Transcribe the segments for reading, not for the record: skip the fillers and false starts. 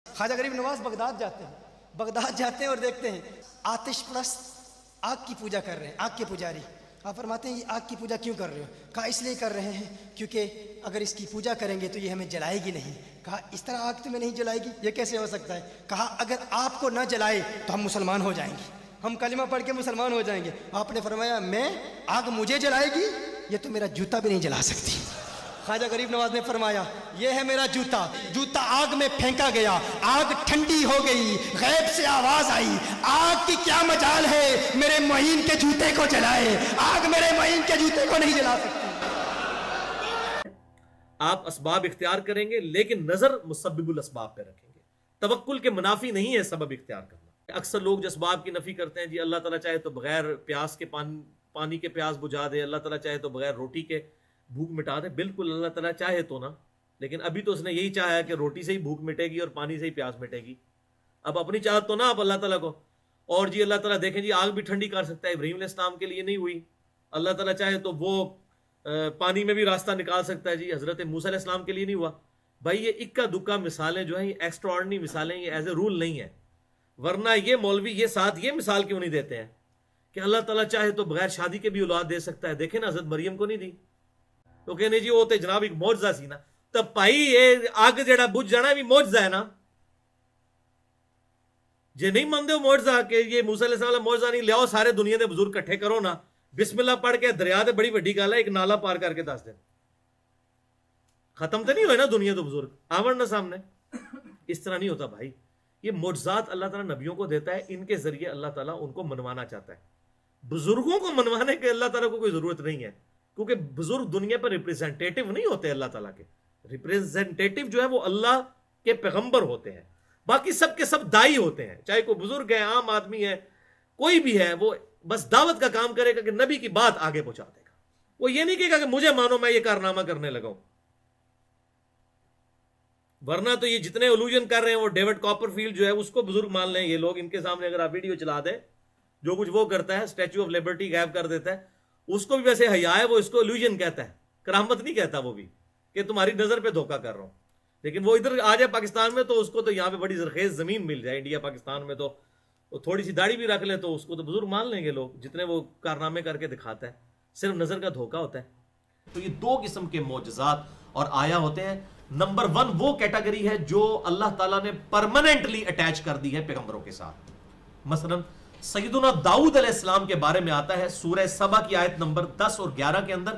خواجہ غریب نواز Baghdad جاتے ہیں اور دیکھتے ہیں آتش پرست آگ کی پوجا کر رہے ہیں، آگ کے پجاری۔ آپ فرماتے ہیں یہ آگ کی پوجا کیوں کر رہے ہو؟ کہا اس لیے کر رہے ہیں کیونکہ اگر اس کی پوجا کریں گے تو یہ ہمیں جلائے گی نہیں۔ کہا اس طرح آگ تمہیں نہیں جلائے گی، یہ کیسے ہو سکتا ہے؟ کہا اگر آپ کو نہ جلائے تو ہم مسلمان ہو جائیں گے، ہم کلمہ پڑھ کے مسلمان ہو جائیں گے۔ آپ نے فرمایا میں آگ مجھے جلائے گی، یہ تو میرا جوتا بھی نہیں جلا سکتی۔ خواجہ غریب نواز نے فرمایا یہ ہے میرا جوتا آگ میں پھینکا گیا، آگ ٹھنڈی ہو گئی، غیب سے آواز آئی، آگ کی کیا مجال ہے میرے معین کے جوتے کو جلائے، آگ میرے معین کے جوتے کو نہیں جلا سکتی۔ آپ اسباب اختیار کریں گے لیکن نظر مسبب الاسباب پہ رکھیں گے۔ توکل کے منافی نہیں ہے سبب اختیار کرنا۔ اکثر لوگ جو اسباب کی نفی کرتے ہیں، جی اللہ تعالیٰ چاہے تو بغیر پیاس کے پانی کے پیاس بجھا دے، اللہ تعالیٰ چاہے تو بغیر روٹی کے بھوک مٹا دے۔ بالکل اللہ تعالیٰ چاہے تو نا، لیکن ابھی تو اس نے یہی چاہا ہے کہ روٹی سے ہی بھوک مٹے گی اور پانی سے ہی پیاس مٹے گی۔ اب اپنی چاہت تو نا آپ اللہ تعالیٰ کو، اور جی اللہ تعالیٰ دیکھیں جی آگ بھی ٹھنڈی کر سکتا ہے، ابراہیم علیہ السلام کے لیے نہیں ہوئی، اللہ تعالیٰ چاہے تو وہ پانی میں بھی راستہ نکال سکتا ہے، جی حضرت موسیٰ علیہ السلام کے لیے نہیں ہوا۔ بھائی یہ اکا دکا مثالیں جو ہیں یہ ایکسٹرا آرڈنری مثالیں، یہ ایز اے رول نہیں ہے۔ ورنہ یہ مولوی یہ ساتھ یہ مثال کیوں نہیں دیتے ہیں کہ اللہ تعالیٰ چاہے تو بغیر شادی کے بھی اولاد دے سکتا ہے؟ دیکھیں نا حضرت مریم کو نہیں دی تو کہنے جی وہ تو جناب ایک معجزہ سی نا، تو بھائی یہ آگ جڑا بجھ جانا بھی معجزہ ہے نا۔ جے نہیں مانتے ہو معجزہ کہ یہ موسیٰ علیہ السلام معجزہ نہیں، لیاؤ سارے دنیا دے بزرگ کٹھے کرو نا، بسم اللہ پڑھ کے دریا تے بڑی وڈی گل ہے، ایک نالا پار کر کے دس دیں، ختم تو نہیں ہوئے نا دنیا تو بزرگ آمن نا سامنے۔ اس طرح نہیں ہوتا بھائی، یہ معجزات اللہ تعالیٰ نبیوں کو دیتا ہے، ان کے ذریعے اللہ تعالیٰ ان کو منوانا چاہتا ہے۔ بزرگوں کو منوانے کے اللہ تعالیٰ کو کوئی ضرورت نہیں ہے، کیونکہ بزرگ دنیا پر ریپریزنٹیٹیو نہیں ہوتے اللہ تعالیٰ کے، ریپریزنٹیٹیو جو ہے وہ اللہ کے پیغمبر ہوتے ہیں، باقی سب کے سب دائی ہوتے ہیں، چاہے کوئی بزرگ ہے، عام آدمی ہے، کوئی بھی ہے، وہ بس دعوت کا کام کرے گا کہ نبی کی بات آگے پہنچا دے گا۔ وہ یہ نہیں کہے گا کہ مجھے مانو میں یہ کارنامہ کرنے لگا ہوں۔ ورنہ تو یہ جتنے الوژن کر رہے ہیں وہ ڈیوڈ کاپر فیلڈ جو ہے اس کو بزرگ مان لیں یہ لوگ، ان کے سامنے اگر آپ ویڈیو چلا دیں جو کچھ وہ کرتا ہے، اسٹیچو آف لبرٹی غائب کر دیتا ہے، اس کو بھی ویسے حیا ہے، وہ اس کو الوژن کہتا ہے، کرامت نہیں کہتا وہ بھی، کہ تمہاری نظر پہ دھوکہ کر رہا ہوں۔ لیکن وہ ادھر آ جائے پاکستان میں تو اس کو تو یہاں پہ بڑی زرخیز زمین مل جائے، انڈیا پاکستان میں تو وہ تھوڑی سی داڑھی بھی رکھ لے تو اس کو تو بزرگ مان لیں گے لوگ، جتنے وہ کارنامے کر کے دکھاتا ہے، صرف نظر کا دھوکہ ہوتا ہے۔ تو یہ دو قسم کے معجزات اور آیا ہوتے ہیں۔ نمبر 1 وہ کیٹیگری ہے جو اللہ تعالیٰ نے پرماننٹلی اٹیچ کر دی ہے پیغمبروں کے ساتھ۔ مثلا سیدنا داؤد علیہ السلام کے بارے میں آتا ہے سورہ سبا کی آیت نمبر 10 اور 11 کے اندر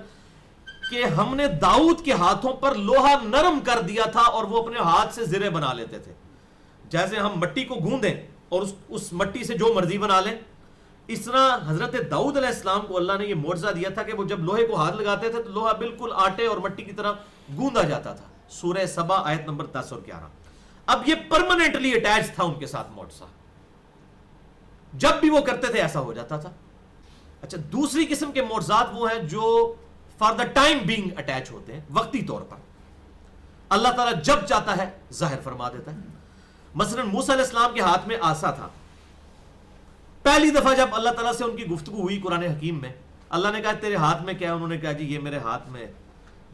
کہ ہم نے داؤد کے ہاتھوں پر لوہا نرم کر دیا تھا اور وہ اپنے ہاتھ سے زرے بنا لیتے تھے۔ جیسے ہم مٹی کو گوندیں اور اس مٹی سے جو مرضی بنا لیں، اس طرح حضرت داؤد علیہ السلام کو اللہ نے یہ معجزہ دیا تھا کہ وہ جب لوہے کو ہاتھ لگاتے تھے تو لوہا بالکل آٹے اور مٹی کی طرح گوندا جاتا تھا۔ سورہ سبا آیت نمبر 10 اور 11۔ اب یہ پرماننٹلی اٹیچ تھا ان کے ساتھ معجزہ، جب بھی وہ کرتے تھے ایسا ہو جاتا تھا۔ اچھا، دوسری قسم کے معجزات وہ ہیں جو for the time being attach ہوتے ہیں، وقتی طور پر اللہ تعالیٰ جب چاہتا ہے ظاہر فرما دیتا ہے۔ مثلا موسیٰ علیہ السلام کے ہاتھ میں عصا تھا، پہلی دفعہ جب اللہ تعالیٰ سے ان کی گفتگو ہوئی قرآن حکیم میں، اللہ نے کہا تیرے ہاتھ میں کیا ہے؟ انہوں نے کہا جی یہ میرے ہاتھ میں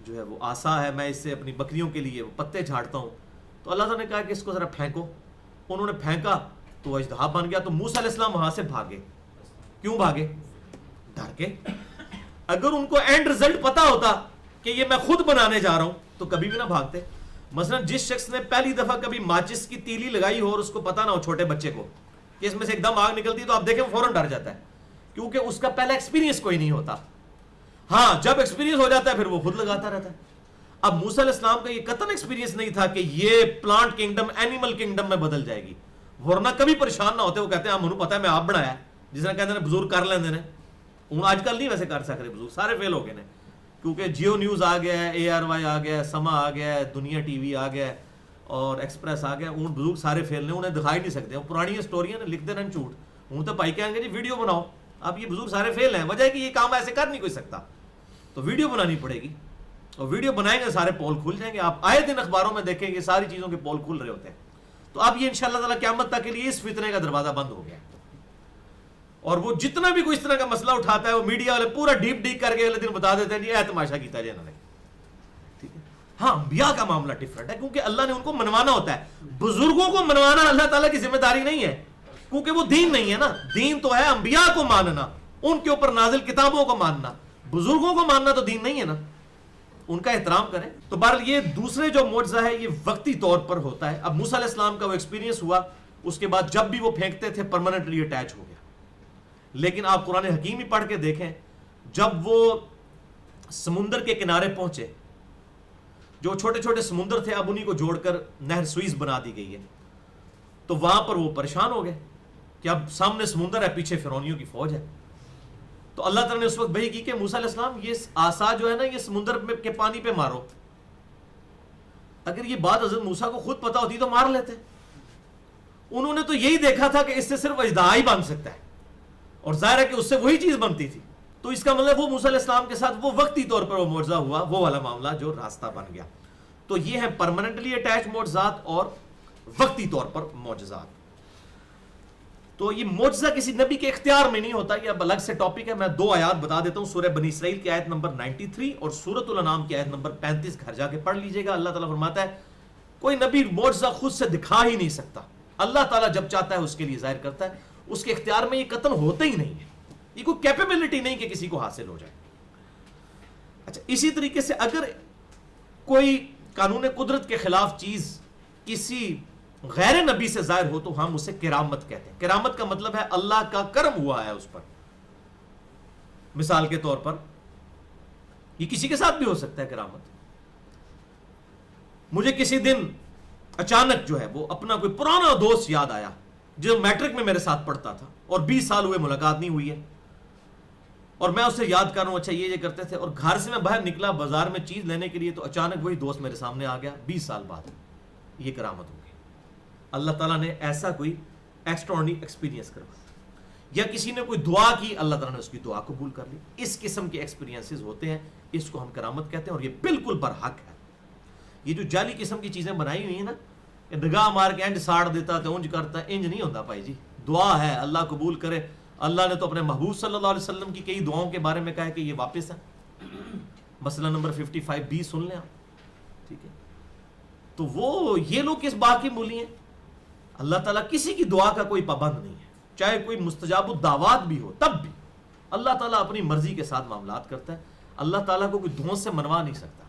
جو ہے وہ عصا ہے، میں اس سے اپنی بکریوں کے لیے وہ پتے جھاڑتا ہوں۔ تو اللہ تعالیٰ نے کہا کہ اس کو ذرا پھینکو، انہوں نے پھینکا تو اژدہا بن گیا۔ تو موسیٰ علیہ السلام وہاں سے بھاگے۔ کیوں بھاگے؟ ڈر کے۔ اگر ان کو اینڈ رزلٹ پتا ہوتا کہ یہ میں خود بنانے جا رہا ہوں تو کبھی بھی نہ بھاگتے۔ مثلا جس شخص نے پہلی دفعہ کبھی ماچس کی تیلی لگائی ہو اور اس کو پتا نہ ہو، چھوٹے بچے کو، کہ اس میں سے ایک دم آگ نکلتی ہے، تو آپ دیکھیں وہ فوراً ڈر جاتا ہے، کیونکہ اس کا پہلا ایکسپیرینس کوئی نہیں ہوتا۔ ہاں جب ایکسپیرینس ہو جاتا ہے پھر وہ خود لگاتا رہتا ہے۔ اب موسیٰ علیہ السلام کا یہ قطعاً ایکسپیرینس نہیں تھا کہ یہ پلانٹ کنگڈم اینیمل کنگڈم میں بدل جائے گی، ورنہ کبھی پریشان نہ ہوتے۔ وہ کہتے ہیں ہاں مجھے پتا ہے میں آپ بنایا، جس نے کہتے ہیں بزرگ کر لیندے نے، ہوں آج کل نہیں ویسے کر سک رہے بزرگ، سارے فیل ہو گئے نے، کیونکہ جیو نیوز آ گیا ہے، ARY آ گیا ہے، سما آ گیا ہے، دنیا ٹی وی آ گیا ہے اور ایکسپریس آ گیا ہے۔ ان بزرگ سارے فیل نے، انہیں دکھائی نہیں سکتے، وہ پرانی اسٹوریاں نے لکھ دینا جھوٹ۔ ہوں تو بھائی کہیں گے جی ویڈیو بناؤ، اب یہ بزرگ سارے فیل ہیں، وجہ ہے کہ یہ کام ایسے کر نہیں کوئی سکتا، تو ویڈیو بنانی پڑے گی، اور ویڈیو بنائیں گے سارے پول کھل جائیں گے۔ آپ آئے دن اخباروں میں دیکھیں گے ساری چیزوں کے پول کھل رہے ہوتے ہیں۔ تو اب یہ انشاءاللہ تعالیٰ قیامت تک کے لیے اس فتنے کا دروازہ بند ہو گیا، اور وہ جتنا بھی کوئی اس طرح کا مسئلہ اٹھاتا ہے وہ میڈیا والے پورا ڈیپ کر کے اگلے دن بتا دیتے ہیں جی اے تماشا کیتا جی انہوں نے، ٹھیک ہے۔ ہاں انبیاء کا معاملہ ڈفرنٹ ہے کیونکہ اللہ نے ان کو منوانا ہوتا ہے. بزرگوں کو منوانا اللہ تعالیٰ کی ذمہ داری نہیں ہے کیونکہ وہ دین نہیں ہے نا. دین تو ہے انبیاء کو ماننا, ان کے اوپر نازل کتابوں کو ماننا. بزرگوں کو ماننا تو دین نہیں ہے نا, ان کا احترام کریں. تو بہرحال یہ دوسرے جو معجزہ ہے یہ وقتی طور پر ہوتا ہے. اب موسیٰ علیہ السلام کا وہ ایکسپیرینس ہوا, اس کے بعد جب بھی وہ پھینکتے تھے پرماننٹلی اٹیچ ہو گیا. لیکن آپ قرآن حکیم ہی پڑھ کے دیکھیں, جب وہ سمندر کے کنارے پہنچے, جو چھوٹے چھوٹے سمندر تھے اب انہی کو جوڑ کر نہر سوئز بنا دی گئی ہے, تو وہاں پر وہ پریشان ہو گئے کہ اب سامنے سمندر ہے, پیچھے فرعونیوں کی فوج ہے. تو اللہ تعالیٰ نے اس وقت وحی کی کہ موسیٰ علیہ السلام یہ عصا جو ہے نا یہ سمندر کے پانی پہ مارو. اگر یہ بات حضرت موسیٰ کو خود پتا ہوتی تو مار لیتے. انہوں نے تو یہی دیکھا تھا کہ اس سے صرف اژدہا ہی بن سکتا ہے, اور ظاہر ہے کہ اس سے وہی چیز بنتی تھی. تو اس کا مطلب وہ موسیٰ علیہ السلام کے ساتھ وہ وقتی طور پر وہ معجزہ ہوا, وہ والا معاملہ جو راستہ بن گیا. تو یہ ہیں پرماننٹلی اٹیچ معجزات اور وقتی طور پر معجزات. تو یہ معجزہ کسی نبی کے اختیار میں نہیں ہوتا, یہ اب الگ سے ٹاپک ہے. میں 2 آیات بتا دیتا ہوں, سورہ بنی اسرائیل کی آیت نمبر 93 اور سورۃ الانعام کی آیت نمبر 35, گھر جا کے پڑھ لیجئے گا. اللہ تعالیٰ فرماتا ہے کوئی نبی معجزہ خود سے دکھا ہی نہیں سکتا, اللہ تعالیٰ جب چاہتا ہے اس کے لیے ظاہر کرتا ہے. اس کے اختیار میں یہ قتل ہوتا ہی نہیں ہے, یہ کوئی کیپیبلٹی نہیں کہ کسی کو حاصل ہو جائے. اچھا, اسی طریقے سے اگر کوئی قانون قدرت کے خلاف چیز کسی غیر نبی سے ظاہر ہو تو ہم اسے کرامت کہتے ہیں. کرامت کا مطلب ہے اللہ کا کرم ہوا ہے اس پر. مثال کے طور پر یہ کسی کے ساتھ بھی ہو سکتا ہے کرامت. مجھے کسی دن اچانک جو ہے وہ اپنا کوئی پرانا دوست یاد آیا جو میٹرک میں میرے ساتھ پڑھتا تھا اور 20 سال ہوئے ملاقات نہیں ہوئی ہے, اور میں اسے یاد کر رہا ہوں اچھا یہ کرتے تھے, اور گھر سے میں باہر نکلا بازار میں چیز لینے کے لیے تو اچانک وہی دوست میرے سامنے آ گیا 20 سال بعد. یہ کرامت ہوگی. اللہ تعالیٰ نے ایسا کوئی ایکسٹراڈنری ایکسپیرینس کروایا, یا کسی نے کوئی دعا کی اللہ تعالیٰ نے اس کی دعا قبول کر لی. اس قسم کے ایکسپیرینسز ہوتے ہیں, اس کو ہم کرامت کہتے ہیں, اور یہ بالکل برحق ہے. یہ جو جعلی قسم کی چیزیں بنائی ہوئی ہیں نا, نگاہ مار کے انج ساڑ دیتا ہے انج کرتا ہے, انج نہیں ہوتا بھائی جی. دعا ہے, اللہ قبول کرے. اللہ نے تو اپنے محبوب صلی اللہ علیہ وسلم کی کئی دعاؤں کے بارے میں کہا ہے کہ یہ واپس ہے. مسئلہ نمبر 55B سن لیں آپ, ٹھیک ہے. تو وہ یہ لوگ کس بات کی مولی ہیں؟ اللہ تعالیٰ کسی کی دعا کا کوئی پابند نہیں ہے, چاہے کوئی مستجاب الدعوات بھی ہو تب بھی اللہ تعالیٰ اپنی مرضی کے ساتھ معاملات کرتا ہے. اللہ تعالیٰ کو کوئی دھون سے منوا نہیں سکتا.